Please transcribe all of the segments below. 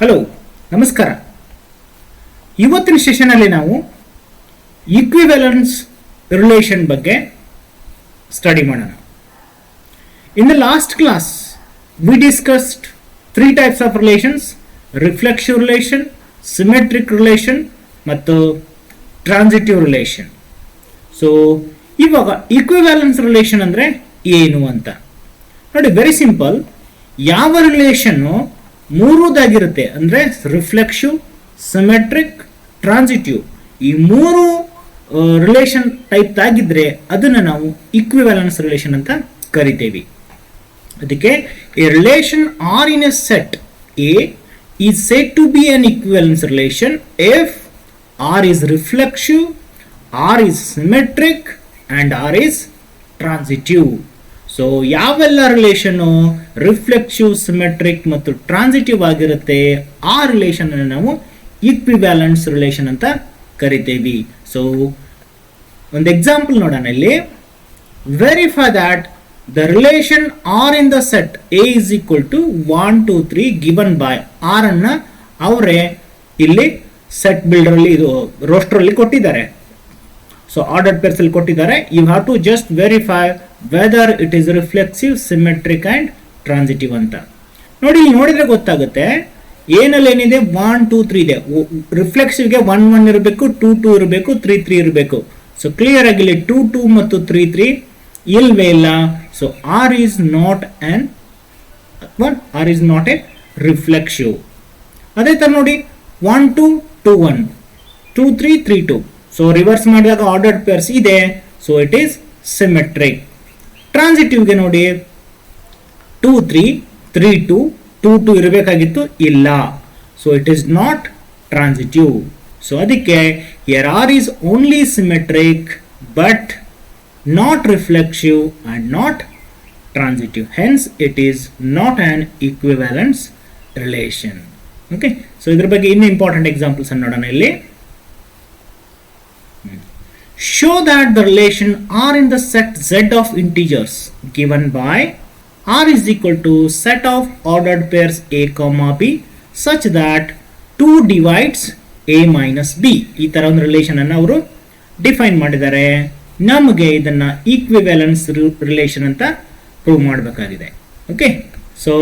Hello, ನಮಸ್ಕಾರ. ಇವತ್ತಿನ ಸೆಷನಲ್ಲಿ ನಾವು ಈಕ್ವಿವೆಲೆನ್ಸ್ ರಿಲೇಷನ್ ಬಗ್ಗೆ ಸ್ಟಡಿ ಮಾಡೋಣ. In the last class we discussed 3 types of relations: reflexive relation, symmetric relation ಮತ್ತು ಟ್ರಾನ್ಸಿಟಿವ್ ರಿಲೇಷನ್. ಸೊ ಇವಾಗ ಈಕ್ವಿವೆಲೆನ್ಸ್ ರಿಲೇಷನ್ ಅಂದರೆ ಏನು ಅಂತ ನೋಡಿ. Very simple. ಯಾವ ರಿಲೇಷನ್ನು ಮೂರುದಾಗಿರುತ್ತೆ ಅಂದರೆ ರಿಫ್ಲೆಕ್ಸಿವ್, ಸಿಮೆಟ್ರಿಕ್, ಟ್ರಾನ್ಸಿಟಿವ್, ಈ ಮೂರು ರಿಲೇಷನ್ ಟೈಪ್ ಆಗಿದ್ರೆ ಅದನ್ನು ನಾವು ಈಕ್ವಿವೆಲೆನ್ಸ್ ರಿಲೇಷನ್ ಅಂತ ಕರಿತೇವೆ. ಅದಕ್ಕೆ a relation R in a set A is said to be an equivalence relation if R is reflexive, R is symmetric and R is transitive. So ಯಾವೆಲ್ಲ ರಿಲೇಷನ್ನು ರಿಫ್ಲೆಕ್ಸಿವ್, ಸಿಮೆಟ್ರಿಕ್ ಮತ್ತು transitive ಆಗಿರುತ್ತೆ ಆ ರಿಲೇಷನ್ ಅನ್ನು ನಾವು ಈಕ್ವಿವ್ಯಾಲೆನ್ಸ್ ರಿಲೇಷನ್ ಅಂತ ಕರಿತೇವೆ. So ಒಂದು ಎಕ್ಸಾಂಪಲ್ ನೋಡೋಣ ಇಲ್ಲಿ. Verify that the relation R in the set A is equal to 1 2 3 given by R ಅನ್ನ ಅವರೇ ಇಲ್ಲಿ ಸೆಟ್ ಬಿಲ್ಡರ್ ಅಲ್ಲಿ ಇದು ರೋಸ್ಟರ್ ಅಲ್ಲಿ ಕೊಟ್ಟಿದ್ದಾರೆ. ಸೊ ಆರ್ಡರ್ಡ್ ಪೇರ್ಸ್ ಅಲ್ಲಿ ಕೊಟ್ಟಿದ್ದಾರೆ. You have to just verify whether it is reflexive, symmetric and transitive ಅಂತ. ನೋಡಿ, ಇಲ್ಲಿ ನೋಡಿದ್ರೆ ಗೊತ್ತಾಗುತ್ತೆ ಏನಲ್ಲಿ ಏನಿದೆ 1 2 3 ಇದೆ. ರಿಫ್ಲೆಕ್ಸಿವ್ಗೆ 1 1 ಇರಬೇಕು, 2 2 ಇರಬೇಕು, 3 3 ಇರಬೇಕು. ಸೊ ಕ್ಲಿಯರ್ ಆಗಿ ಇಲ್ಲಿ 2 2 ಮತ್ತು 3 3 ಇಲ್ವೇ ಇಲ್ಲ. So R is not a reflexive. ಅದೇ ತರ ನೋಡಿ 1 2 2 1 2 3 3 2. ಸೊ ರಿವರ್ಸ್ ಮಾಡಿದಾಗ ಆರ್ಡರ್ಡ್ ಪೇರ್ಸ್ ಇದೆ. So it is symmetric. ಟ್ರಾನ್ಸಿಟಿವ್ಗೆ ನೋಡಿ 2 3 3 2 2 2 ಇರಬೇಕಾಗಿತ್ತು, ಇಲ್ಲ. So it is not transitive. So ಅದಕ್ಕೆ here R is only symmetric but not reflexive and not transitive. Hence it is not an equivalence relation. Okay. So ಇದ್ರ ಬಗ್ಗೆ ಇನ್ನೂ important examples ಅನ್ನು ನೋಡೋಣ ಇಲ್ಲಿ. Show that the relation R in the set Z of integers given by R is equal to set of ordered pairs A comma B such that 2 divides A minus B. ಈ ತರ ಒಂದು relation ಅನ್ನು ಅವರು define ಮಾಡಿದ್ದಾರೆ. ನಮಗೆ ಇದನ್ನ ಈಕ್ವಿವೆಲೆನ್ಸ್ relation ಅಂತ ಪ್ರೂವ್ ಮಾಡಬೇಕಾಗಿದೆ. Okay. So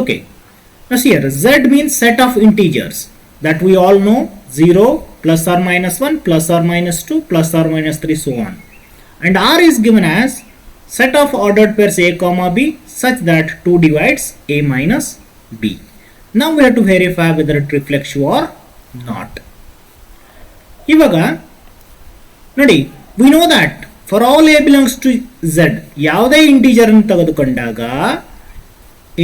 okay, here Z means set of integers that we all know: 0 plus or minus 1 plus or minus 2 plus or minus 3, so on. And R is given as set of ordered pairs A comma B such that 2 divides A minus B. Now we have to verify whether it reflexive or not. ಇವಾಗ ನೋಡಿ, we know that for all A belongs to Z, ಯಾವುದೇ integer ಅನ್ನು ತೆಗೆದುಕೊಂಡಾಗ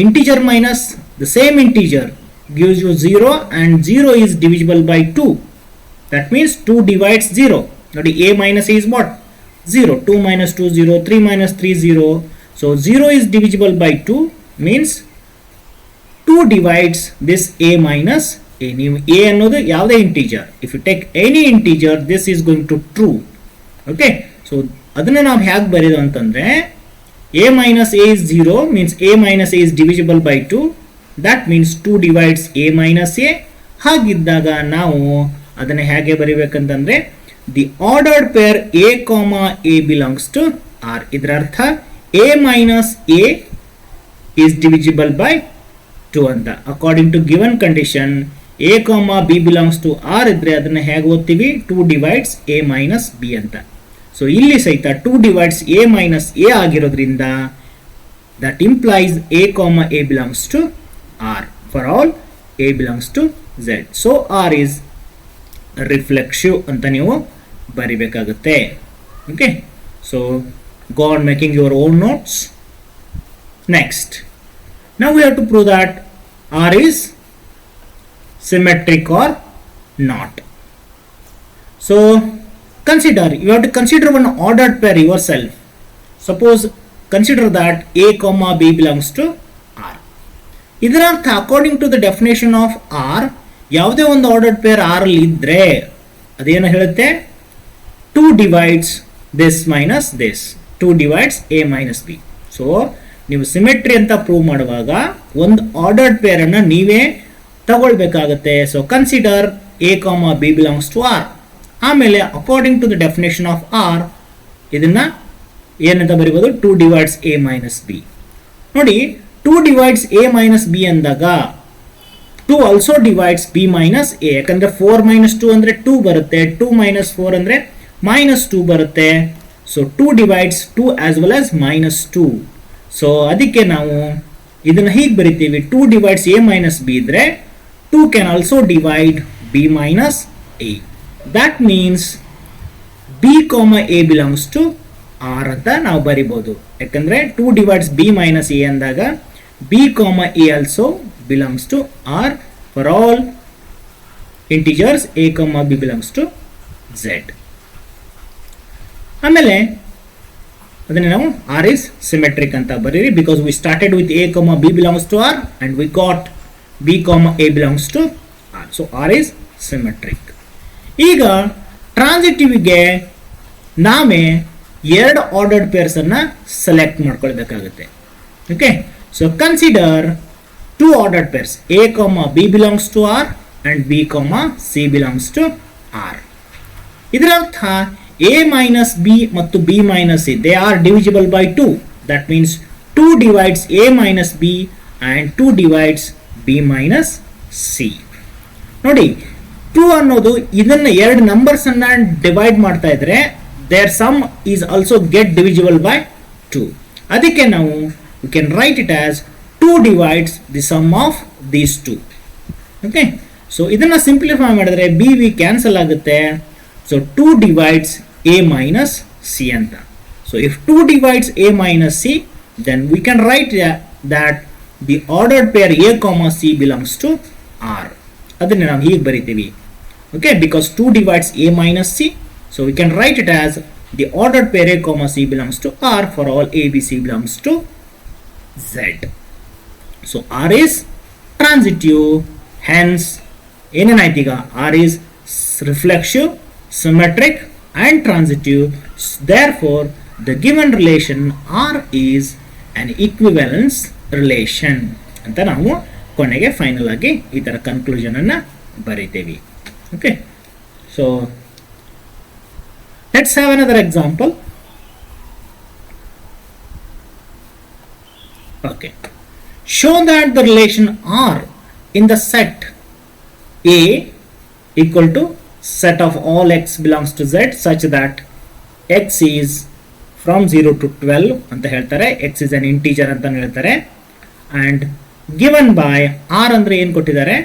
integer minus the same integer gives you 0 and 0 is divisible by 2. That means 2 divides 0. Nodi, A minus A is what? 0. 2 minus 2 0, 3 minus 3 0. So 0 is divisible by 2 means 2 divides this A minus A. A ಅನ್ನೋದು ಯಾವುದೇ integer. If you take any integer, this is going to true. Okay. So ಅದನ್ನ ನಾವು ಹೇಗೆ ಬರೆಯೋದು ಅಂತಂದ್ರೆ A minus A is 0 means A minus A is divisible by 2. That means 2 divides A minus A. ಹಾಗಿದ್ದಾಗ ನಾವು ಅದನ್ನ ಹೇಗೆ ಬರೀಬೇಕಂತಂದ್ರೆ the ordered pair A comma A belongs to R. ಇದರ ಅರ್ಥ A minus A is divisible by 2 ಅಂತ. According to given condition A comma B belongs to R ಇದ್ರೆ ಅದನ್ನ ಹೇಗೆ ಓದ್ತೀವಿ? 2 divides A minus B ಅಂತ. ಸೊ ಇಲ್ಲಿ ಸಹಿತ 2 divides A minus A ಆಗಿರೋದ್ರಿಂದ that implies A comma A belongs to R for all A belongs to Z. So R is reflexive ಅಂತ ನೀವು ಬರಿಬೇಕಾಗುತ್ತೆ. Okay. So go on making your own notes. Next, now we have to prove that R is symmetric or not. So consider, you have to consider one ordered pair yourself. Suppose consider that A comma B belongs to R. ಇದರ ಅರ್ಥ according to the definition of R, ಯಾವುದೇ ಒಂದು ordered peer R ಅಲ್ಲಿ ಇದ್ರೆ ಅದೇನು ಹೇಳುತ್ತೆ? 2 divides this minus this, 2 divides A minus B. So ನೀವು symmetry ಅಂತ ಪ್ರೂವ್ ಮಾಡುವಾಗ ಒಂದು ಆರ್ಡರ್ಡ್ ಪೇರ್ ಅನ್ನ ನೀವೇ ತಗೊಳ್ಬೇಕಾಗುತ್ತೆ. So consider a, b belongs to r. ಆಮೇಲೆ according to the definition of r ಇದನ್ನ ಏನಂತ ಬರೀಬಹುದು, 2 divides a minus b. ನೋಡಿ 2 divides a minus b ಅಂದಾಗ 2 also divides b minus a. ಯಾಕಂದ್ರೆ 4 minus 2 ಅಂದ್ರೆ 2 ಬರುತ್ತೆ, 2 minus 4 ಅಂದ್ರೆ minus 2 ಬರುತ್ತೆ. So 2 divides 2 as well as minus 2. So ಅದಕ್ಕೆ ನಾವು ಇದನ್ನ ಹೀಗೆ ಬರಿತೀವಿ, 2 divides a minus b ಇದ್ರೆ 2 can also divide b minus a. That means b, a belongs to r ಅಂತ ನಾವು ಬರಿಬಹುದು. ಯಾಕಂದ್ರೆ 2 divides b minus a ಅಂದಾಗ b, a also belongs to r for all integers a, b belongs to z. ಆಮೇಲೆ ಅದನ್ನ ನಾವು r is symmetric ಅಂತ ಬರೀರಿ, because we started with a, b belongs to r and we got b, a belongs to r. So r is symmetric. ಈಗ ಟ್ರಾನ್ಸಿಟಿವ್ಗೆ ನಾವೇ ಎರಡು ordered pairs ಅನ್ನ ಸೆಲೆಕ್ಟ್ ಮಾಡ್ಕೊಳ್ಬೇಕಾಗುತ್ತೆ. Okay, so consider 2 ordered pairs a, b belongs to r and b, c belongs to r. ಇದರ ಅರ್ಥ a minus b ಮತ್ತು b minus c they are divisible by 2. That means 2 divides a minus b and 2 divides b minus c. ನೋಡಿ 2 ಅನ್ನೋದು ಇದನ್ನ ಎರಡು numbers ಅನ್ನ divide ಮಾಡ್ತಾ ಇದ್ರೆ their sum is also get divisible by 2. ಅದಕ್ಕೆ ನಾವು we can write it as 2 divides the sum of these two. Okay, so ಇದನ್ನ ಸಿಂಪ್ಲಿಫೈ ಮಾಡಿದ್ರೆ b v ಕ್ಯಾನ್ಸಲ್ ಆಗುತ್ತೆ. So 2 divides a minus c ಅಂತ. So if 2 divides a minus c, then we can write that the ordered pair a, c belongs to r. ಅದನ್ನ ನಾವು ಹೀಗೆ ಬರೀತೀವಿ. Okay, because 2 divides a minus c, so we can write it as the ordered pair a, c belongs to r for all a, b, c belongs to z. So r is transitive, hence ಏನೇನಾಯ್ತು ಈಗ, r is reflexive, symmetric and transitive. Therefore the given relation r is an equivalence relation ಅಂತ ನಾವು ಕೊನೆಗೆ final ಆಗಿ ಈ ತರ conclusion ಅನ್ನ ಬರೀತೀವಿ. Okay, so let's have another example. Okay, show that the relation r in the set a equal to set of all x belongs to z such that x is from 0 to 12 ಅಂತ ಹೇಳ್ತಾರೆ, x is an integer ಅಂತ ಹೇಳ್ತಾರೆ, and given by r ಅಂದ್ರೆ ಏನು ಕೊಟ್ಟಿದ್ದಾರೆ,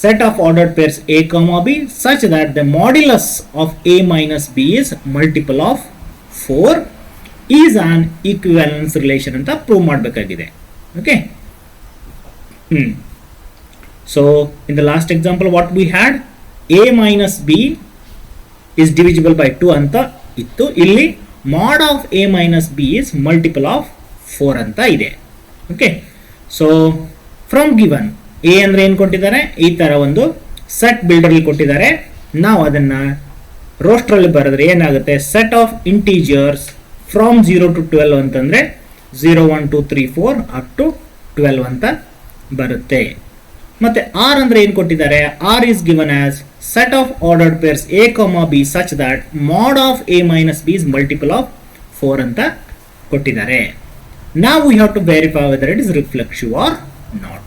set of ordered pairs a, b such that the modulus of a minus b is multiple of 4 is an equivalence relation ಅಂತ ಪ್ರೂವ್ ಮಾಡಬೇಕಾಗಿದೆ. Okay, so in the last example what we had, a minus b is divisible by 2 ಅಂತ ಇತ್ತು, ಇಲ್ಲಿ mod of a minus b is multiple of 4 ಅಂತ ಇದೆ. Okay, so from given a ಅಂದ್ರೆ ಏನು ಕೊಟ್ಟಿದ್ದಾರೆ, ಈ ತರ ಒಂದು ಸೆಟ್ ಬಿಲ್ಡರ್ ಅಲ್ಲಿ ಕೊಟ್ಟಿದ್ದಾರೆ. ನಾವು ಅದನ್ನ ರೋಸ್ಟರ್ ಅಲ್ಲಿ ಬರೆದ್ರೆ ಏನಾಗುತ್ತೆ, set of integers from 0 to 12 ಅಂತಂದ್ರೆ 0 1 2 3 4 ಅಪ್ ಟು 12 ಅಂತ ಬರುತ್ತೆ. ಮತ್ತೆ r ಅಂದ್ರೆ ಏನು ಕೊಟ್ಟಿದ್ದಾರೆ, r is given as set of ordered pairs a, b such that mod of a minus b is multiple of 4 ಅಂತ ಕೊಟ್ಟಿದ್ದಾರೆ. Now we have to verify whether it is reflexive or not.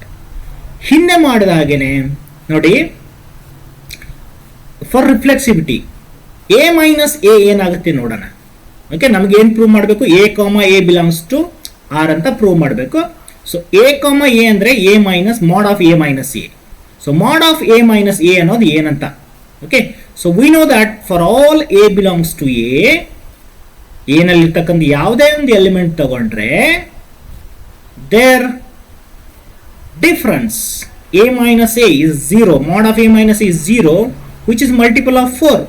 ಹಿಂದೆ ಮಾಡಿದ ಹಾಗೇನೆ ನೋಡಿ, for ರಿಫ್ಲೆಕ್ಸಿವಿಟಿ a minus a ಏನಾಗುತ್ತೆ ನೋಡೋಣ. Okay, ನಮ್ಗೆ ಏನು ಪ್ರೂವ್ ಮಾಡಬೇಕು, a, a belongs to r ಅಂತ ಪ್ರೂವ್ ಮಾಡಬೇಕು. ಸೊ a, a ಅಂದ್ರೆ a minus mod of a minus a. So mod of a minus a ಅನ್ನೋದು ಏನಂತ. Okay, so we know that for all a belongs to a, ಏನಲ್ಲಿರ್ತಕ್ಕಂಥ ಯಾವುದೇ ಒಂದು element ತಗೊಂಡ್ರೆ there difference a minus a is 0, mod of a minus a is 0, which is multiple of 4,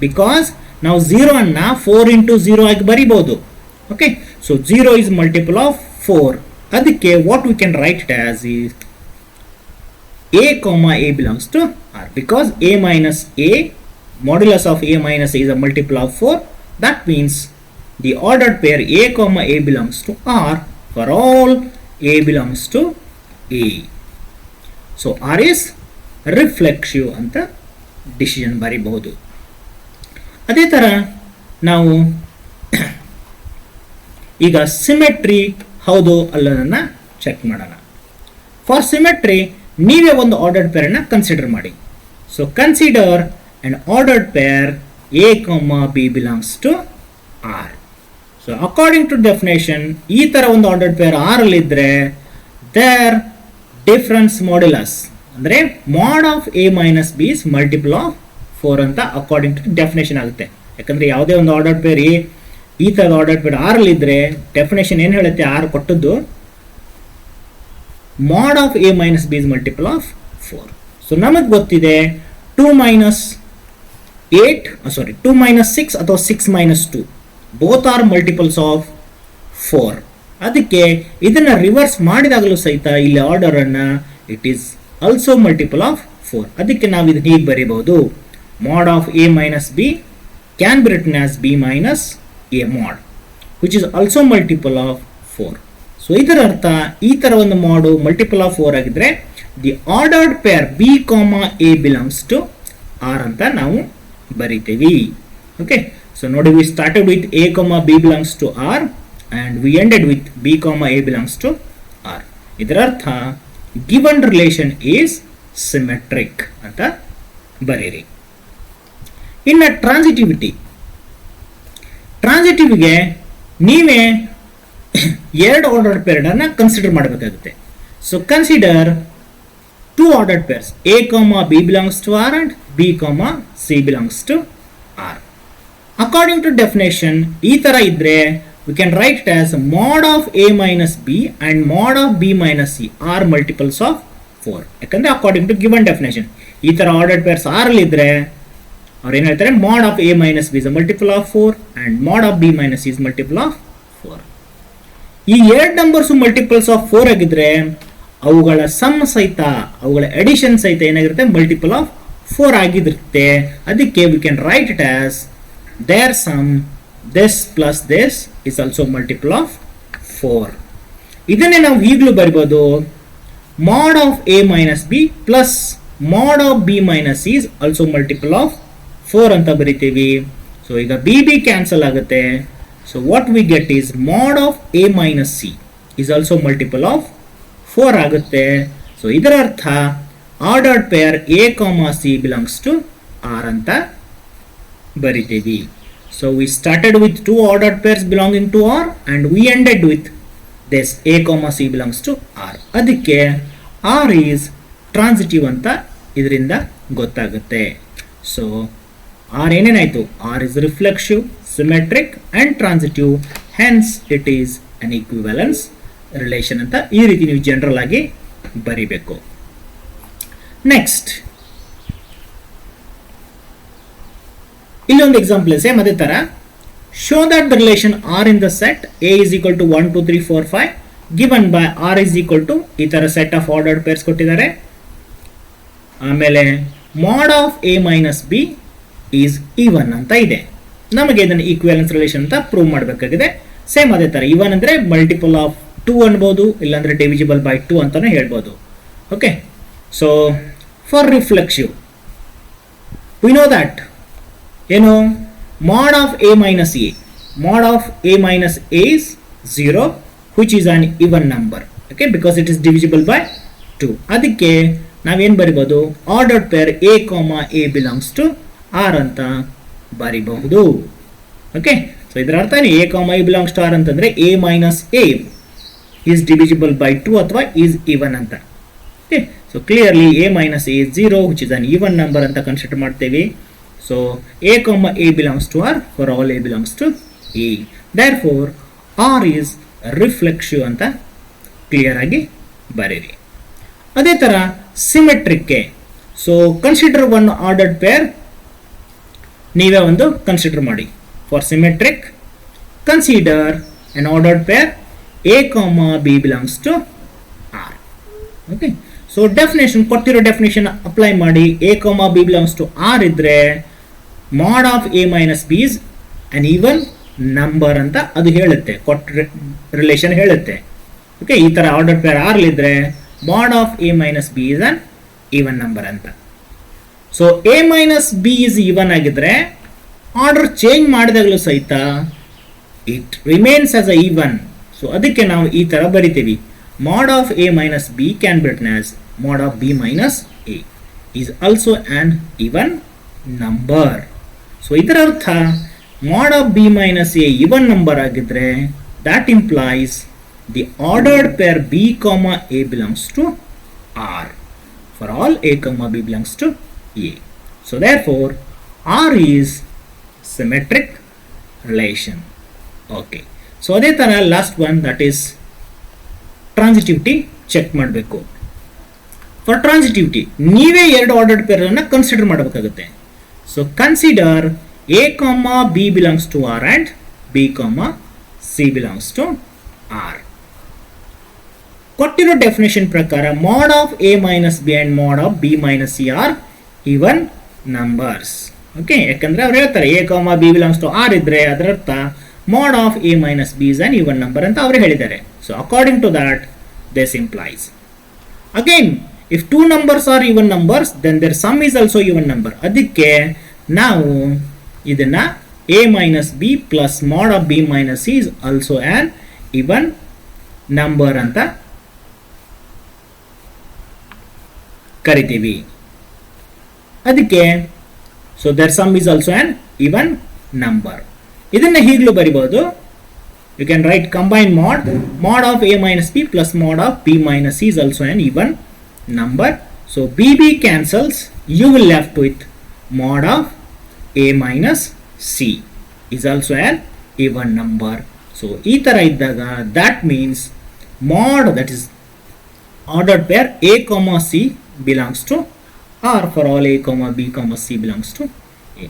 because now 0 ಅನ್ನ 4 into 0 ಆಗಿ ಬರಿಬಹುದು. Okay, so 0 is multiple of 4. ಅದಕ್ಕೆ what we can write it as is a, a belongs to r, because a minus a, modulus of a minus a is a multiple of 4. That means the ordered pair a, a belongs to r for all a belongs to a. So R is reflexive ಅಂತ decision ಬರೀಬಹುದು. ಅದೇ ಥರ ನಾವು ಈಗ symmetry ಹೌದು ಅಲ್ಲದನ್ನ check ಮಾಡೋಣ. For symmetry ನೀವೇ ಒಂದು ಆರ್ಡರ್ಡ್ ಪೇರನ್ನು ಕನ್ಸಿಡರ್ ಮಾಡಿ. So consider an ordered pair A, B belongs to R. So according to definition, ಈ ತರ ಒಂದು ಆರ್ಡರ್ಡ್ ಪೇರ್ R ಅಲ್ಲಿ ಇದ್ರೆ their difference modulus ಅಂದ್ರೆ mod of A minus B is multiple of 4 ಅಂತ according to definition ಆಗುತ್ತೆ. ಯಾಕಂದ್ರೆ ಯಾವುದೇ ಒಂದು ಆರ್ಡರ್ಡ್ ಪೇರ್ ಈ ತರದ ಆರ್ಡರ್ಡ್ ಪೇರ್ R ಅಲ್ಲಿ ಇದ್ರೆ ಡೆಫಿನೇಷನ್ ಏನು ಹೇಳುತ್ತೆ, R ಕೊಟ್ಟದ್ದು mod of A minus B is multiple of 4. So ನಮಗೆ ಗೊತ್ತಿದೆ 2 minus 6 ಅಥವಾ 6 minus 2 both are multiples of 4. ಅದಕ್ಕೆ ಇದನ್ನ ರಿವರ್ಸ್ ಮಾಡಿದಾಗಲೂ ಸಹಿತ ಇಲ್ಲಿ ಆರ್ಡರ್ ಅನ್ನ it is also multiple of 4. ಅದಕ್ಕೆ ನಾವು ಇದನ್ನ ಹೀಗೆ ಬರೀಬಹುದು, mod of A minus B can be written as B minus A mod which is also multiple of 4. So ಇದರ ಅರ್ಥ ಈ ತರ ಒಂದು ಮಾಡು ಮಲ್ಟಿಪಲ್ ಆಫ್ 4 ಆಗಿದ್ರೆ the ordered pair B, A belongs to R ಅಂತ ನಾವು ಬರಿತೀವಿ. ಓಕೆ, ಸೊ ನೋಡಿ, we started with A, B belongs to R and we ended with B, A belongs to R. ಇದರ ಅರ್ಥ given relation is symmetric ಅಂತ ಬರೀರಿ. ಇನ್ನು ಟ್ರಾನ್ಸಿಟಿವ್ಗೆ ನೀವೇ ಎರಡು ಆರ್ಡರ್ಡ್ ಪೇರ್ ಅನ್ನ ಕನ್ಸಿಡರ್ ಮಾಡಬೇಕಾಗುತ್ತೆ. So consider two ordered pairs A, B belongs to R and B, C belongs to R. According to definition, ಈ ತರ ಇದ್ರೆ we can write it as mod of A minus B and mod of B minus C are multiples of 4. ಯಾಕಂದ್ರೆ according to given definition ಈ ತರ ordered pairs R ಅಲ್ಲಿ ಇದ್ರೆ ಅವ್ರು ಏನು ಹೇಳ್ತಾರೆ, mod of A minus B is a multiple of 4 and mod of B minus C is multiple of 4. ಈ ಎರಡು ನಂಬರ್ಸ್ ಮಲ್ಟಿಪಲ್ಸ್ ಆಫ್ 4 ಆಗಿದ್ರೆ ಅವುಗಳ ಸಮ್ ಸಹಿತ ಅವುಗಳ ಎಡಿಷನ್ ಸಹಿತ ಏನಾಗಿರುತ್ತೆ, ಮಲ್ಟಿಪಲ್ ಆಫ್ 4 ಆಗಿರುತ್ತೆ. ಅದಕ್ಕೆ we can write it as there sum this plus this is also multiple of 4. ಇದನ್ನೇ ನಾವು ಈಗಲೂ ಬರಿಬಹುದು, mod of A minus B plus mod of B minus C is also multiple of 4 ಅಂತ ಬರಿತೀವಿ. So ಈಗ B cancel ಆಗುತ್ತೆ. So what we get is mod of A minus C is also multiple of 4 ಆಗುತ್ತೆ. So ಇದರ ಅರ್ಥ ordered pair A, C belongs to R ಅಂತ ಬರಿತೀವಿ. So we started with 2 ordered pairs belonging to R and we ended with this A, C belongs to R. ಅದಕ್ಕೆ R is transitive ಅಂತ ಇದರಿಂದ ಗೊತ್ತಾಗುತ್ತೆ. So R ಏನೇನಾಯ್ತು, R is reflexive, symmetric and transitive, hence it is an equivalence relation ಅಂತ ಈ ರೀತಿ ನೀವು general ಆಗಿ ಬರಿಬೇಕು. ನೆಕ್ಸ್ಟ್ ಇಲ್ಲೊಂದು ಎಕ್ಸಾಂಪಲ್ ಇದೆ, ಅದೇ ತರ show that the relation R in the set A is equal to 1 2 3 4 5 given by R is equal to ಈ ತರ ಸೆಟ್ ಆಫ್ ಆರ್ಡರ್ಡ್ ಪೇರ್ಸ್ ಕೊಟ್ಟಿದ್ದಾರೆ. ಆಮೇಲೆ mod of A minus B is even ಅಂತ ಇದೆ. ನಮಗೆ ಇದನ್ನು ಈಕ್ವಿವೆಲೆನ್ಸ್ ರಿಲೇಷನ್ ಅಂತ ಪ್ರೂವ್ ಮಾಡಬೇಕಾಗಿದೆ. ಸೇಮ್ ಅದೇ ತರ ಇವನ್ ಅಂದ್ರೆ ಮಲ್ಟಿಪಲ್ ಆಫ್ 2 ಅನ್ಬೋದು, ಇಲ್ಲಾಂದ್ರೆ ಡಿವಿಜಿಬಲ್ ಬೈ 2 ಅಂತಾನೆ ಹೇಳ್ಬೋದು. Okay, so for reflexive V know that ಏನು, mod of A minus A, mod of A minus A is 0 which is an even number. Okay, because it is divisible by 2. ಅದಕ್ಕೆ ನಾವೇನು ಬರಿಬೋದು, ordered pair A, A belongs to R ಅಂತ ಬರಿಬಹುದು. Okay, so ಇದರ ಅರ್ಥ A, A belongs to R ಅಂತಂದ್ರೆ A minus A is divisible by 2 ಅಥವಾ is even ಅಂತ. Okay, so clearly A minus A is 0 which is an even number ಅಂತ consider ಮಾಡ್ತೇವೆ. So A, A belongs to R for all A belongs to A. Therefore R is reflexive ಅಂತ clear ಆಗಿ ಬರೀರಿ. ಅದೇ ತರ ಸಿಮೆಟ್ರಿಕ್ಗೆ, so consider one ordered pair, ನೀವೇ ಒಂದು ಕನ್ಸಿಡರ್ ಮಾಡಿ. For symmetric consider an ordered pair A, B belongs to R. Okay, so definition ಕೊಟ್ಟಿರೋ ಡೆಫಿನೇಷನ್ ಅಪ್ಲೈ ಮಾಡಿ. A, B belongs to R ಇದ್ರೆ mod of A minus B is an even number ಅಂತ ಅದು ಹೇಳುತ್ತೆ, ಕೊಟ್ಟ relation ಹೇಳುತ್ತೆ. Okay, ಈ ತರ ಆರ್ಡರ್ ಪೇರ್ R ಇದ್ರೆ mod of a minus b is an even number ಅಂತ. So a minus b is even ಆಗಿದ್ರೆ ಆರ್ಡರ್ ಚೇಂಜ್ ಮಾಡಿದಾಗಲೂ ಸಹಿತ it remains as a even. So ಅದಕ್ಕೆ ನಾವು ಈ ತರ ಬರಿತೀವಿ, mod of a minus b can be written as mod of b minus a is also an even number. So ಇದರ ಅರ್ಥ mod of b minus a even number ಆಗಿದ್ರೆ that implies the ordered pair b comma a belongs to R for all a comma b belongs to a. So therefore R is symmetric relation. Okay, so ಅದೇ ತರ last one, that is transitivity check ಮಾಡಬೇಕು. For transitivity ನೀವೇ ಎರಡು ordered pair ಅನ್ನ consider ಮಾಡಬೇಕಾಗುತ್ತೆ. So consider a comma b belongs to R and b comma c belongs to R. ಕೊಟ್ಟಿರೋ definition ಪ್ರಕಾರ mod of a minus b and mod of b minus c are even numbers. Okay, ಯಾಕಂದ್ರೆ ಅವ್ರು ಹೇಳ್ತಾರೆ a comma b belongs to R ಇದ್ರೆ ಅದರ ಅರ್ಥ mod of a minus b is an even number ಅಂತ ಅವರು ಹೇಳಿದ್ದಾರೆ. So according to that this implies, again if two numbers are even numbers then their sum is also even number. ಅದಕ್ಕೆ ನಾವು ಇದನ್ನ a minus b plus mod of b minus c is also an even number ಅಂತ ಕರಿತೀವಿ. ಅದಕ್ಕೆ so their sum is also an even number. ಇದನ್ನ ಹೀಗಲೂ ಬರಿಬಹುದು. You can write combine mod of a minus b plus mod of b minus c is also an even number. So bb cancels, you will left with mod of a minus c is also an even number. So ಈ ತರ ಇದ್ದಾಗ that means mod, that is ordered pair a comma c belongs to R for all a comma b comma c belongs to a.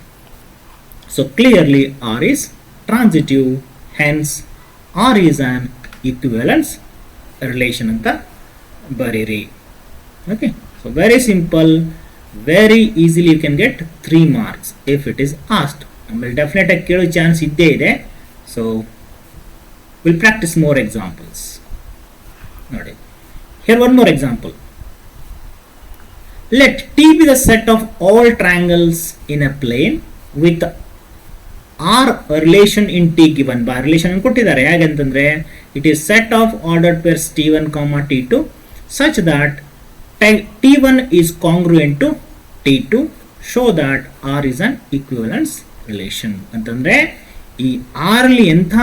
So clearly R is transitive, hence R is an equivalence relation ಅಂತ ಬರೀರಿ. Okay, so very simple, very easily you can get 3 marks if it is asked. ಆಮೇಲೆ definite ಆಗಿ ಕೇಳೋ chance ಇದ್ದೇ ಇದೆ. So will practice more examples. ನೋಡಿ, here one more example. Let T be the set of all triangles in a plane with R relation in T given by relation ಅನ್ನು ಕೊಟ್ಟಿದ್ದಾರೆ. ಹೇಗಂತಂದ್ರೆ it is set of ordered pairs T1, T2 such that T1 is congruent to T2, show that R is an equivalence relation. ಅಂತಂದ್ರೆ ಈ R ಅಲ್ಲಿ ಎಂಥ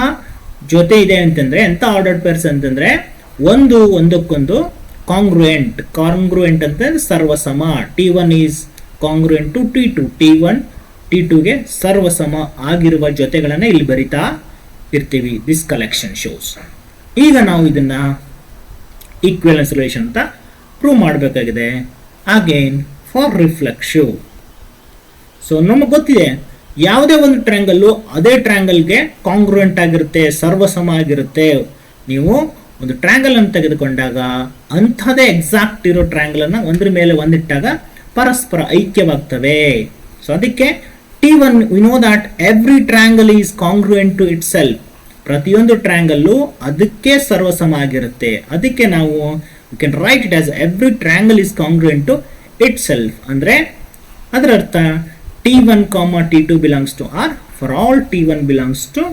ಜೊತೆ ಇದೆ ಅಂತಂದ್ರೆ, ಎಂಥ ಆರ್ಡರ್ಡ್ ಪೇರ್ಸ್ ಅಂತಂದ್ರೆ ಒಂದು ಒಂದಕ್ಕೊಂದು ಕಾಂಗ್ರುಯೆಂಟ್ ಅಂತಂದ್ರೆ ಸರ್ವಸಮ. T1 is congruent to T2, T1 T2ಗೆ ಸರ್ವಸಮ ಆಗಿರುವ ಜೊತೆಗಳನ್ನ ಇಲ್ಲಿ ಬರಿತಾ ಇರ್ತೀವಿ. This collection shows. ಈಗ ನಾವು ಇದನ್ನ ಈಕ್ವಿವೆಲೆನ್ಸ್ ರಿಲೇಷನ್ ಅಂತ ಪ್ರೂವ್ ಮಾಡಬೇಕಾಗಿದೆ. Again for reflexive. ಸೊ ನಮಗೆ ಗೊತ್ತಿದೆ ಯಾವುದೇ ಒಂದು ಟ್ರ್ಯಾಂಗಲ್ಲು ಅದೇ ಟ್ರ್ಯಾಂಗಲ್ಗೆ ಕಾಂಗ್ರುಯೆಂಟ್ ಆಗಿರುತ್ತೆ, ಸರ್ವಸಮ ಆಗಿರುತ್ತೆ. ನೀವು ಒಂದು ಟ್ರ್ಯಾಂಗಲ್ ಅನ್ನು ತೆಗೆದುಕೊಂಡಾಗ ಅಂಥದೇ ಎಕ್ಸಾಕ್ಟ್ ಇರೋ ಟ್ರ್ಯಾಂಗಲ್ ಅನ್ನ ಒಂದ್ರ ಮೇಲೆ ಒಂದಿಟ್ಟಾಗ ಪರಸ್ಪರ ಐಕ್ಯವಾಗ್ತವೆ. ಸೊ ಅದಕ್ಕೆ T1 we know that every triangle is congruent to itself. ಪ್ರತಿಯೊಂದು ಟ್ರ್ಯಾಂಗಲ್ಲು ಅದಕ್ಕೆ ಸರ್ವಸಮ ಆಗಿರುತ್ತೆ. ಅದಕ್ಕೆ ನಾವು we can write it as every triangle is congruent to itself. ಅಂದ್ರೆ ಅದರ ಅರ್ಥ T1, T2 belongs to R for all T1 belongs to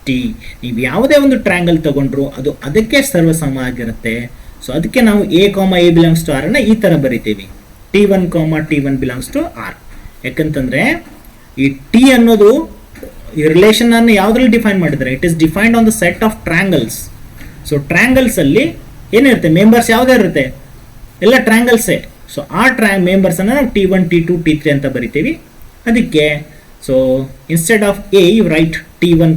T. ನೀವು ಯಾವುದೇ ಒಂದು ಟ್ರ್ಯಾಂಗಲ್ ತಗೊಂಡ್ರು ಅದು ಅದಕ್ಕೆ ಸರ್ವಸಮ ಆಗಿರುತ್ತೆ. ಸೊ ಅದಕ್ಕೆ ನಾವು a, a belongs to R ಅನ್ನ ಈ ತರ ಬರಿತೀವಿ. T1, T1 belongs to R. ಯಾಕಂತಂದ್ರೆ ಈ T ಅನ್ನೋದು ಈ ರಿಲೇಷನ್ ಅನ್ನು ಯಾವ್ದ್ರಲ್ಲಿ ಡಿಫೈನ್ ಮಾಡಿದ್ರೆ, it is defined on the set of triangles. So triangles ಅಲ್ಲಿ ಏನಿರುತ್ತೆ, ಮೆಂಬರ್ಸ್ ಯಾವುದೇ ಇರುತ್ತೆ, ಎಲ್ಲ ಟ್ರ್ಯಾಂಗಲ್ಸೇ. ಸೊ ಆ ಮೆಂಬರ್ಸ್ ಅನ್ನ ನಾವು T1, T2, T3 ಅಂತ ಬರಿತೀವಿ. ಅದಕ್ಕೆ so instead of a you write T1,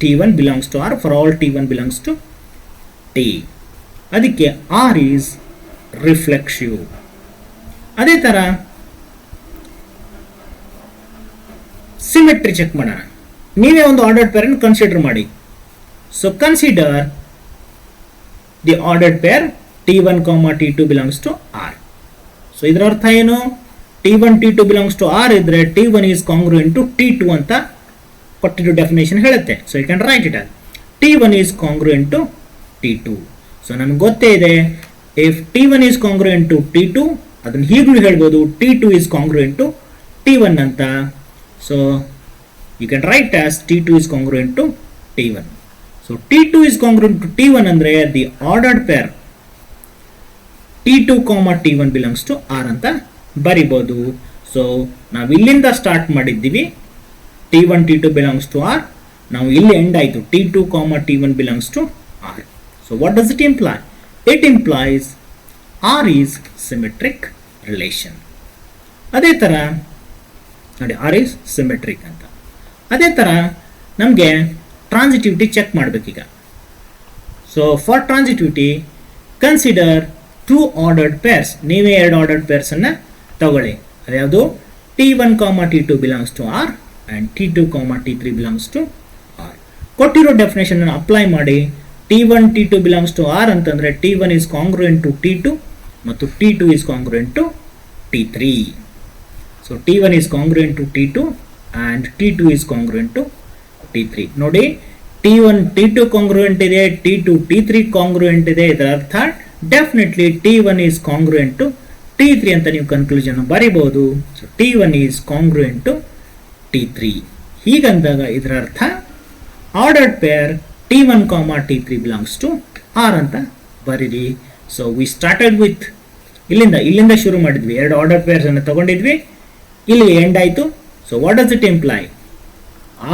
T1 belongs to R for all T1 belongs to T. ಅದಕ್ಕೆ R is reflexive. ಅದೇ ತರ ಸಿಮೆಟ್ರಿ ಚೆಕ್ ಮಾಡೋಣ. ನೀವೇ ಒಂದು ಆರ್ಡರ್ಡ್ ಪೇರ್ ಅನ್ನು ಕನ್ಸಿಡರ್ ಮಾಡಿ. So consider the ordered pair T1, T2 belongs to R. So ಇದರ ಅರ್ಥ ಏನು, T1, T2 belongs to R ಇದ್ರೆ T1 is congruent to T2 ಅಂತ ಕೊಟ್ಟಿರೋ ಡೆಫಿನೇಷನ್ ಹೇಳುತ್ತೆ. So you can write it as T1 is congruent to T2. ಸೊ ನಮ್ಗೆ ಗೊತ್ತೇ ಇದೆ if T1 is congruent to T2, ಅದನ್ನು ಹೀಗೂ ಹೇಳ್ಬೋದು T2 is congruent to T1 ಅಂತ. So you can write as T2 is congruent to T1. So T2 is congruent to T1 ಅಂದ್ರೆ the ordered pair T2, T1 belongs to R ಅಂತ ಬರಿಬೋದು. So ನಾವು ಇಲ್ಲಿಂದ start ಮಾಡಿದ್ದೀವಿ, T1, T2 belongs to R. ನಾವು ಇಲ್ಲಿ end ಆಯಿತು, T2, T1 belongs to R. So what does it imply? It implies R is symmetric relation. ಅದೇ ಥರ ನೋಡಿ, R is symmetric ಅಂತ. ಅದೇ ಥರ ನಮಗೆ ಟ್ರಾನ್ಸಿಟಿವಿಟಿ ಚೆಕ್ ಮಾಡಬೇಕೀಗ. So for transitivity consider 2 ordered pairs. ನೀವೇ 2 ordered pairs ಅನ್ನ ತಗೊಳ್ಳಿ. ಅದ್ಯಾವುದು? T1, T2 belongs to R and T2, T3 belongs to R. ಕೊಟ್ಟಿರೋ ಡೆಫಿನೇಷನ್ ಅನ್ನು ಅಪ್ಲೈ ಮಾಡಿ. T1, T2 belongs to R ಅಂತಂದ್ರೆ T1 is congruent to T2 ಮತ್ತು T2 is congruent to T3. So T1 is congruent to T2 and T2 is congruent to T3. ನೋಡಿ, T1 T2 congruent ಇದೆ, T2 T3 congruent ಇದೆ. ಇದರ ಅರ್ಥ definitely T1 is congruent to T3 ಅಂತ ನೀವು conclusion ಬರೀಬಹುದು. So T1 is congruent to T3. ಹೀಗಂದಾಗ ಇದರ ಅರ್ಥ ordered pair T1, T3 belongs to R ಅಂತ ಬರೀರಿ. ಸೊ ವಿ ಸ್ಟಾರ್ಟೆಡ್ ವಿತ್ ಇಲ್ಲಿಂದ ಶುರು ಮಾಡಿದ್ವಿ, 2 ಆರ್ಡರ್ ಪೇರ್ಸ್ ಅನ್ನು ತಗೊಂಡಿದ್ವಿ, ಇಲ್ಲಿ ಎಂಡ್ ಆಯಿತು. So what does it imply?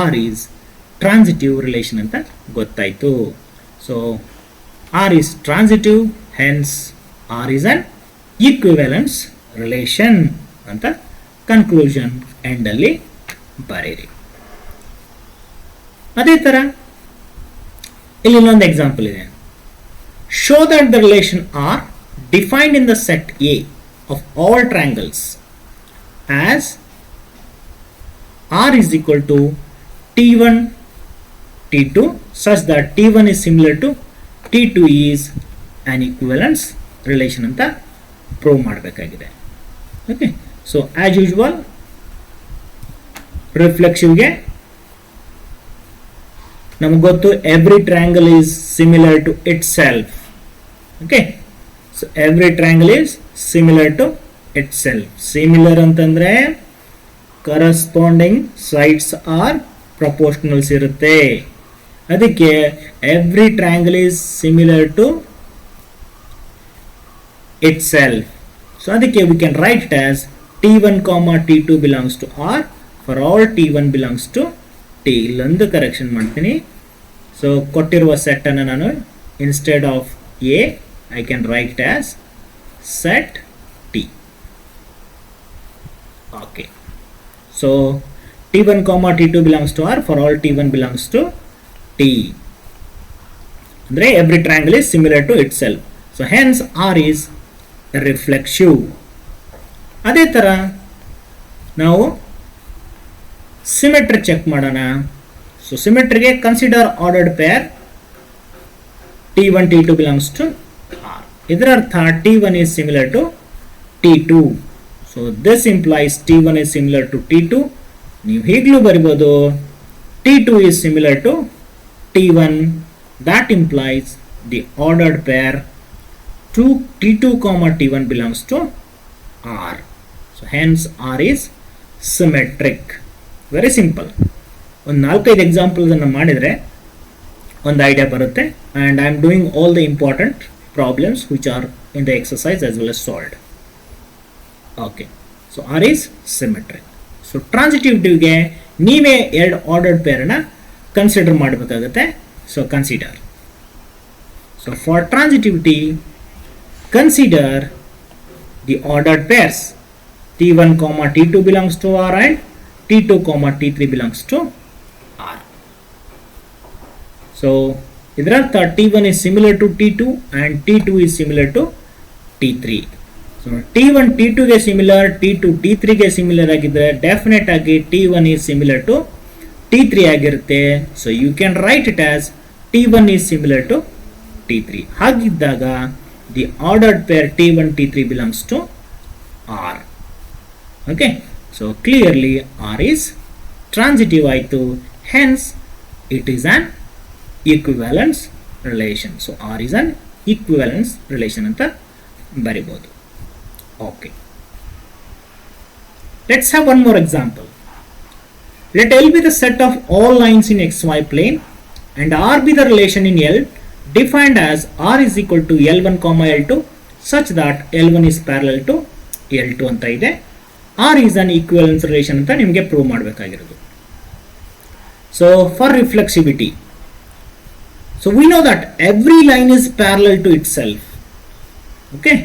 R is transitive relation ಅಂತ ಗೊತ್ತಾಯಿತು. So R is transitive, hence R is an equivalence relation ಅಂತ ಕನ್ಕ್ಲೂಷನ್ ಎಂಡ್ ಅಲ್ಲಿ ಬರೀರಿ. ಅದೇ ತರ ಇಲ್ಲಿ ಇನ್ನೊಂದು ಎಕ್ಸಾಂಪಲ್ ಇದೆ. Show that the relation R defined in the set A of all triangles as R is equal to T1, T2 such that T1 is similar to T2 is an equivalence relation ಅಂತ ಪ್ರೂವ್ ಮಾಡಬೇಕಾಗಿದೆ. Okay, so as usual ರಿಫ್ಲೆಕ್ಸಿವ್ಗೆ ನಮಗೆ ಗೊತ್ತು every triangle is similar to itself. Okay, so every triangle is similar to itself. Similar ಅಂತಂದ್ರೆ corresponding sides are proportionals ಇರುತ್ತೆ. ಅದಕ್ಕೆ every triangle is similar to itself. So ಅದಕ್ಕೆ we can write it as T1, T2 belongs to R for all T1 belongs to T. ಇಲ್ಲೊಂದು correction ಮಾಡ್ತೀನಿ. So ಕೊಟ್ಟಿರುವ set ಅನ್ನು ನಾನು instead of A I can write it as set T. Okay, so T1, T2 belongs to R for all T1 belongs to T. ಅಂದ್ರೆ every triangle is similar to itself. So hence R is reflexive. ಅದೇ ಥರ ನಾವು symmetry check ಮಾಡೋಣ. So ಸಿಮೆಟ್ರಿಗೆ consider ordered pair T1, T2 belongs to R. ಇದರ ಅರ್ಥ T1 is similar to T2. So this implies T1 is similar to T2. ನೀವು ಹೀಗಲೂ ಬರಿಬೋದು T2 is similar to T1. That implies the ordered pair T2, T1 belongs to R. So hence R is symmetric. Very simple. ಒಂದು 4-5 examples ಅನ್ನು ಮಾಡಿದರೆ ಒಂದು idea ಬರುತ್ತೆ. And I am doing all the important problems which are in the exercise as well as solved. Okay, so R is symmetric. So ಟ್ರಾನ್ಸಿಟಿವಿಟಿಗೆ ನೀವೇ 2 ordered ಪೇರನ್ನ consider ಮಾಡಬೇಕಾಗುತ್ತೆ. So consider. So for transitivity consider the ordered pairs T1, T2 belongs to R and T2, T3 belongs to R. So ಇದರ ಅರ್ಥ T1 is similar to T2 and T2 is similar to T3. So T1 T2 ಗೆ similar, T2 T3 ಗೆ similar ಆಗಿದ್ರೆ definite ಆಗಿ T1 is similar to T3 ಆಗಿರುತ್ತೆ. So you can write it as T1 is similar to T3. ಹಾಗಿದ್ದಾಗ the ordered pair T1, T3 belongs to R. Okay, so clearly R is transitive ಆಯಿತು. Hence it is an equivalence relation. So R is an equivalence relation ಅಂತ ಬರಿಬೋದು. Okay, let's have one more example. Let L be the set of all lines in xy plane and R be the relation in L defined as R is equal to L1, L2 such that L1 is parallel to L2 ಅಂತ ಇದೆ. R is an equivalence relation ಅಂತ ನಿಮಗೆ prove ಮಾಡಬೇಕಾಗಿರೋದು. So for reflexivity, so we know that every line is parallel to itself. Okay,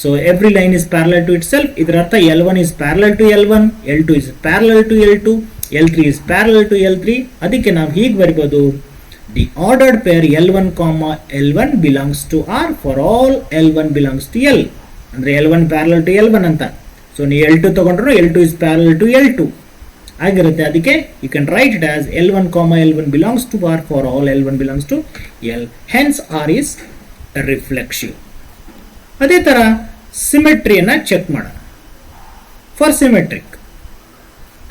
so every line is parallel to itself. ಇದರ ಅರ್ಥ L1 is parallel to L1, L2 is parallel to L2, L3 is parallel to L3. ಅದಕ್ಕೆ ನಾವು ಹೀಗೆ ಬರಿಬೋದು, the ordered pair L1, L1 belongs to R for all L1 belongs to L. ಅಂದ್ರೆ L1 parallel to L1 ಅಂತ. So ನೀವು L2 ತಗೊಂಡ್ರು L2 is parallel to L2 ಆಗಿರುತ್ತೆ. ಅದಕ್ಕೆ you can write it as L1, L1 belongs to R for all L1 belongs to L. Hence R is reflexive. ಅದೇ ತರ ಸಿಮೆಟ್ರಿಯನ್ನ check ಮಾಡೋಣ. For symmetric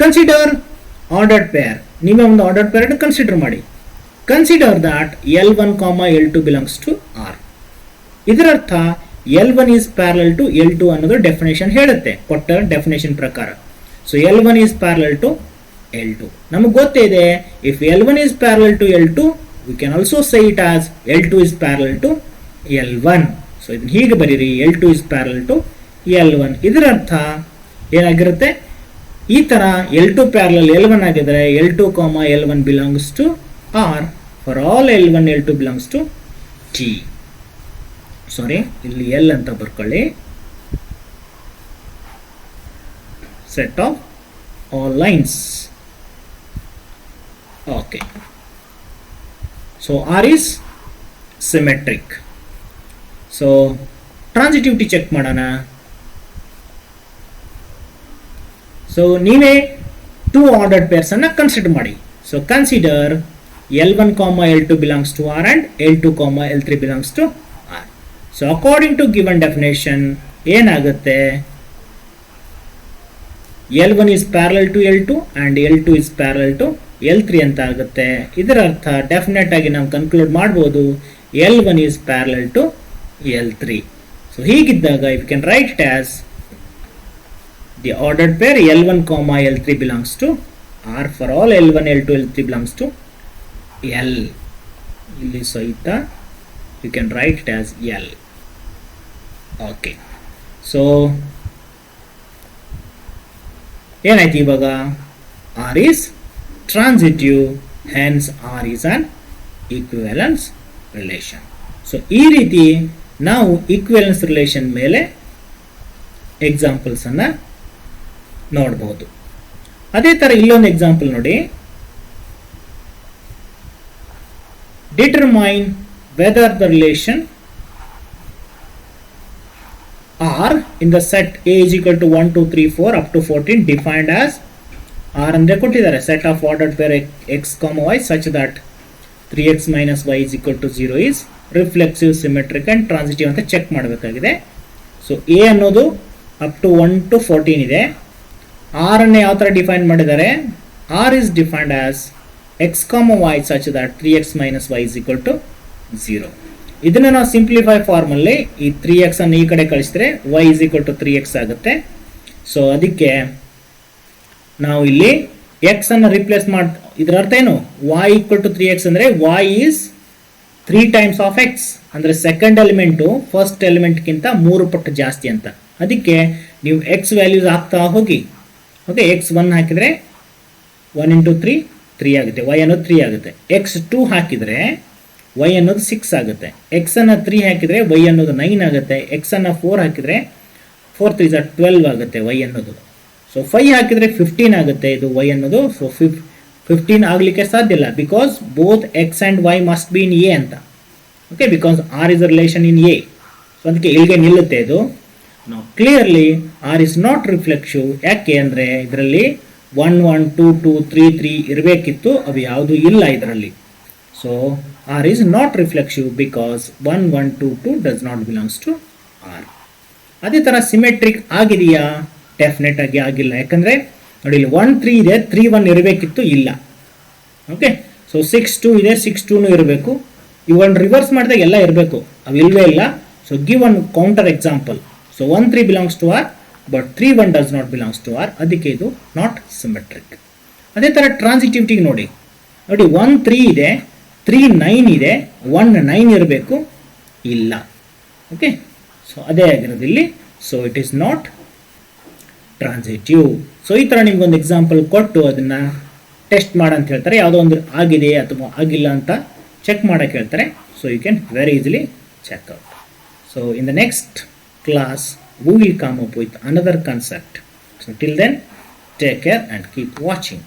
consider ordered pair. ನೀವೇ ಒಂದು ordered pair ಅನ್ನು consider ಮಾಡಿ. Consider that L1, L2 belongs to R. ಇದರ ಅರ್ಥ L1 is parallel to L2 ಅನ್ನೋದು ಡೆಫಿನೇಷನ್ ಹೇಳುತ್ತೆ, ಕೊಟ್ಟ ಡೆಫಿನೇಷನ್ ಪ್ರಕಾರ. So L1 is parallel to L2. ನಮಗೆ ಗೊತ್ತಿದೆ, if L1 is parallel to L2 we can also say it as L2 is parallel to L1. So ಇದನ್ನ ಹೀಗೆ ಬರೀರಿ, L2 is parallel to L1. ಇದರ ಅರ್ಥ ಏನಾಗಿರುತ್ತೆ, ಈ ತರ L2 ಪ್ಯಾರಲಲ್ L1 ಆಗಿದ್ರೆ L2, L1 belongs to R for all L1, L2 belongs to T. Sorry, ಇಲ್ಲಿ L ಅಂತ ಬರ್ಕೊಳ್ಳಿ. Set of all lines. Okay, so R is symmetric. So transitivity check ಮಾಡೋಣ. ಸೊ ನೀವೇ ಟೂ ಆರ್ಡರ್ಡ್ ಪೇರ್ಸ್ ಅನ್ನ consider ಮಾಡಿ. So consider L1, L2 belongs to R and L2, L3 belongs to R. So according to given definition ಏನಾಗುತ್ತೆ, L1 is parallel to L2 and L2 is parallel to L3 ಅಂತ ಆಗುತ್ತೆ. ಇದರ ಅರ್ಥ definite ಆಗಿ ನಾವು conclude ಮಾಡ್ಬೋದು, L1 is parallel to L3. So ಹೀಗಿದ್ದಾಗ if you can write it as the ordered pair L1, L3 belongs to R for all L1, L2, L3 belongs to L. ಇಲ್ಲಿ ಸಹಿತ you can write it as L. Okay, so ಏನಾಯ್ತು ಇವಾಗ, R is transitive, hence R is an equivalence relation. So ಈ ರೀತಿ ನಾವು ಈಕ್ವಿವೆಲೆನ್ಸ್ relation ಮೇಲೆ examples ಅನ್ನ ನೋಡಬಹುದು. ಅದೇ ತರ ಇಲ್ಲೊಂದು ಎಕ್ಸಾಂಪಲ್ ನೋಡಿ. Determine whether the relation R in the set A is equal to 1, 2, 3, 4 up to 14 defined as R ಅಂದ್ರೆ ಕೊಟ್ಟಿದ್ದಾರೆ, set of ordered pair x, y such that 3x minus y is equal to 0 is reflexive, symmetric and transitive ಅಂತ check ಮಾಡಬೇಕಾಗಿದೆ. So A ಅನ್ನೋದು up to 1 to 14 ಇದೆ. R ಅನ್ನು ಯಾವ ತರ define ಮಾಡಿದ್ದಾರೆ, R is defined as x, y such that 3x minus y is equal to 0. ಇದನ್ನ ನಾವು ಸಿಂಪ್ಲಿಫೈ ಫಾರ್ಮ್ ಅಲ್ಲಿ ಈ 3x ಅನ್ನು ಈ ಕಡೆ ಕಳಿಸಿದ್ರೆ y is equal to 3x ಆಗುತ್ತೆ. ಸೊ ಅದಕ್ಕೆ ನಾವು ಇಲ್ಲಿ x ಅನ್ನು ರಿಪ್ಲೇಸ್ ಮಾಡಿ, ಇದರ ಅರ್ಥ ಏನು, y equal to 3x ಅಂದ್ರೆ y is 3 times of x, ಅಂದ್ರೆ ಸೆಕೆಂಡ್ ಎಲಿಮೆಂಟು ಫಸ್ಟ್ ಎಲಿಮೆಂಟ್ ಗಿಂತ 3 ಪಟ್ಟು ಜಾಸ್ತಿ ಅಂತ. ಅದಕ್ಕೆ ನೀವು x ವ್ಯಾಲ್ಯೂಸ್ ಹಾಕ್ತಾ ಹೋಗಿ. ಓಕೆ, x 1 ಹಾಕಿದ್ರೆ 1 into 3 3 ಆಗುತ್ತೆ, y ಅನ್ನೋದು 3 ಆಗುತ್ತೆ. x 2 ಹಾಕಿದ್ರೆ y ಅನ್ನೋದು 6 ಆಗುತ್ತೆ. x ಅನ್ನ 3 ಹಾಕಿದ್ರೆ y ಅನ್ನೋದು 9 ಆಗುತ್ತೆ. x ಅನ್ನ 4 ಹಾಕಿದ್ರೆ 4 3 is 12 ಆಗುತ್ತೆ y ಅನ್ನೋದು. ಸೊ 5 ಹಾಕಿದ್ರೆ 15 ಆಗುತ್ತೆ ಇದು y ಅನ್ನೋದು. ಸೊ 15 ಆಗಲಿಕ್ಕೆ ಸಾಧ್ಯ ಇಲ್ಲ, because both x and y must be in A ಅಂತ. Okay, because R is a relation in A. So ಅದಕ್ಕೆ ಇಲ್ಲಿಗೆ ನಿಲ್ಲುತ್ತೆ ಇದು. ನಾವು clearly R is not reflexive. ಯಾಕೆ ಅಂದರೆ ಇದರಲ್ಲಿ 1 1 2 2 3 3 ಇರಬೇಕಿತ್ತು, ಅವು ಯಾವುದು ಇಲ್ಲ ಇದರಲ್ಲಿ. So R is not reflexive because 1 1 2 2 does not belongs to R. ಅದೇ ಥರ ಸಿಮೆಟ್ರಿಕ್ ಆಗಿದೆಯಾ, ಡೆಫಿನೆಟ್ ಆಗಿ ಆಗಿಲ್ಲ. ಯಾಕಂದರೆ ನೋಡಿ, ಇಲ್ಲಿ 1 3 ಇದೆ, 3 1 ಇರಬೇಕಿತ್ತು, ಇಲ್ಲ. ಓಕೆ, ಸೊ 6 2 ಇದೆ, 6 2 ಇರಬೇಕು. ಇವನ್ನು ರಿವರ್ಸ್ ಮಾಡಿದಾಗ ಎಲ್ಲ ಇರಬೇಕು, ಅವು ಇಲ್ಲವೇ ಇಲ್ಲ. So give one counter example. So 1 3 belongs to R, but 3 1 does not belongs to R. ಅದಕ್ಕೆ ಇದು ನಾಟ್ ಸಿಮೆಟ್ರಿಕ್. ಅದೇ ಥರ ಟ್ರಾನ್ಸಿಟಿವಿಟಿಗೆ ನೋಡಿ 1 3 ಇದೆ, 3 9 ಇದೆ, 1 9 ಇರಬೇಕು, ಇಲ್ಲ. ಓಕೆ, ಸೊ ಅದೇ ಆಗಿರೋದಿಲ್ಲಿ. So it is not transitive. So ಈ ಥರ ನಿಮ್ಗೊಂದು ಎಕ್ಸಾಂಪಲ್ ಕೊಟ್ಟು ಅದನ್ನು ಟೆಸ್ಟ್ ಮಾಡಂತ ಹೇಳ್ತಾರೆ. ಯಾವುದೋ ಒಂದು ಆಗಿದೆ ಅಥವಾ ಆಗಿಲ್ಲ ಅಂತ ಚೆಕ್ ಮಾಡೋಕ್ಕೆ ಹೇಳ್ತಾರೆ. So you can very easily check out. So in the next class we will come up with another concept. So till then, take care and keep watching.